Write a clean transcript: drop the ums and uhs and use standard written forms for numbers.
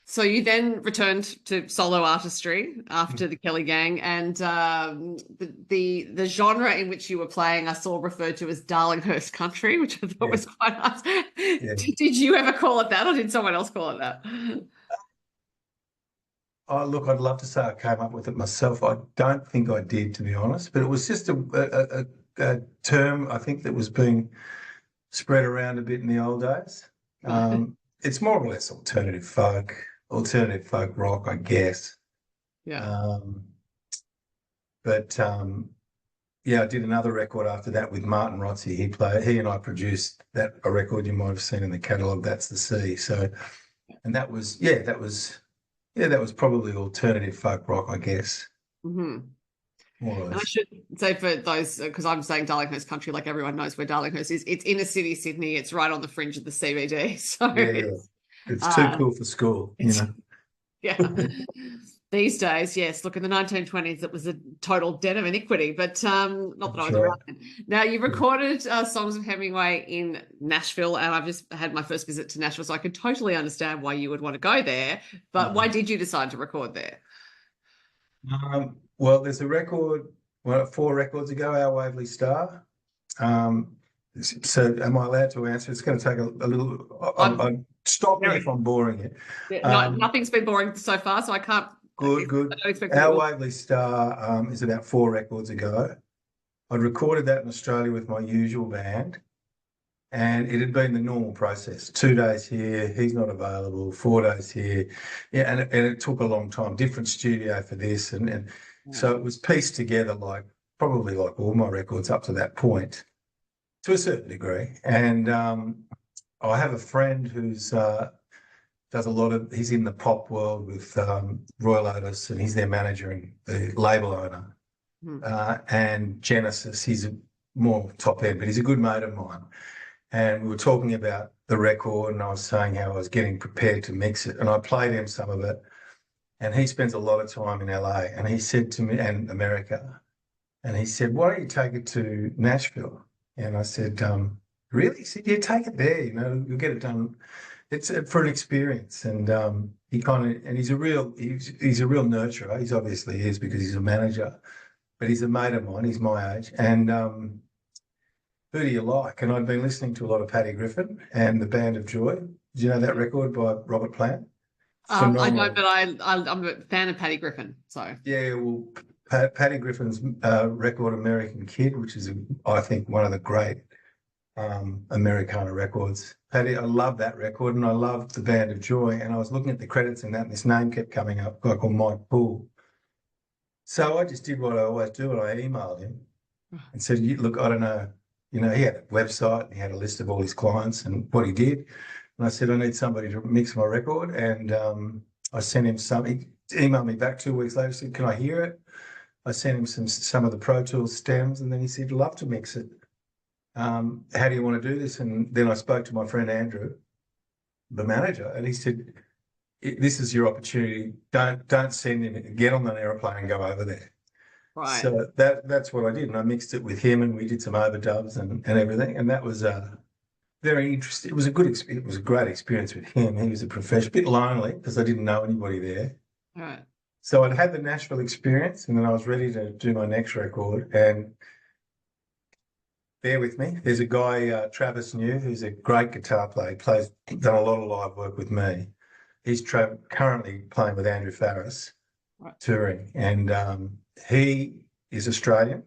So you then returned to solo artistry after the Kelly Gang, and the genre in which you were playing, I saw referred to as Darlinghurst Country, which I thought Yeah, was quite nice. yeah. Did you ever call it that, or did someone else call it that? Oh, look, I'd love to say I came up with it myself. I don't think I did, to be honest, but it was just a term I think that was being spread around a bit in the old days. Right. It's more or less alternative folk rock, I guess. Yeah. Um, but yeah, I did another record after that with Martin Rotzi. He and I produced a record you might have seen in the catalogue. That's the Sea. So, and that was probably alternative folk rock, I guess, Hmm. more or And I less. should say for those, because I'm saying Darlinghurst Country, like everyone knows where Darlinghurst is. It's inner city Sydney. It's right on the fringe of the CBD. So Yeah, it's too cool for school, you it's know. yeah. These days, yes. Look, in the 1920s, it was a total den of iniquity, but not that I That's was right. around then. Now, you Yeah. recorded songs of Hemingway in Nashville, and I've just had my first visit to Nashville, so I could totally understand why you would want to go there. But why Mhm. did you decide to record there? Well, there's a record, well, 4 records ago, Our Waverley Star. Um, so am I allowed to answer? It's going to take a little. I'm Stop me if very, I'm boring you. no, Um, nothing's been boring so far, so I can't. I Good, good. don't expect it Our will. Waverley Star is about 4 records ago. I'd recorded that in Australia with my usual band, and it had been the normal process. 2 days here, he's not available. 4 days here, yeah, and it took a long time. Different studio for this, and Yeah. so it was pieced together like probably like all my records up to that point, to a certain degree. And I have a friend who's does a lot of. He's in the pop world with Royal Otis, and he's their manager and the label owner. Hmm. And Genesis, he's a more top end, but he's a good mate of mine. And we were talking about the record, and I was saying how I was getting prepared to mix it, and I played him some of it. And he spends a lot of time in LA, and he said to me, and America, and he said, "Why don't you take it to Nashville?" And I said, "Really?" He said, "Yeah, take it there. You'll get it done. It's for an experience." And he kind of, and he's a real nurturer. He's obviously is because he's a manager, but he's a mate of mine. He's my age, and who do you like? And I'd been listening to a lot of Paddy Griffin and the Band of Joy. Did you know that record by Robert Plant? I don't, Phenomenal. but I'm a fan of Patty Griffin, so Yeah, well, Paddy Griffin's record American Kid, which is, I think, one of the great Americana records. Paddy, I love that record, and I loved the Band of Joy. And I was looking at the credits in that, and this name kept coming up, a guy called Mike Poole. So I just did what I always do, and I emailed him and said, Look, I don't know." He had a website, and he had a list of all his clients and what he did. And I said, "I need somebody to mix my record." And I sent him some. He emailed me back 2 weeks later, said, "Can I hear it?" I sent him some of the Pro Tools stems, and then he said, "Love to mix it. How do you want to do this?" And then I spoke to my friend Andrew, the manager, and he said, "This is your opportunity. Don't send him. Get on an airplane and go over there." right. So that's what I did, and I mixed it with him, and we did some overdubs and everything, and that was very interesting. It was a good experience. It was a great experience with him. He was a professional, bit lonely because I didn't know anybody there. All right. So I'd had the Nashville experience, and then I was ready to do my next record. And bear with me, there's a guy, Travis New, who's a great guitar player. Done a lot of live work with me. He's currently playing with Andrew Farris, Right. touring, and he is Australian.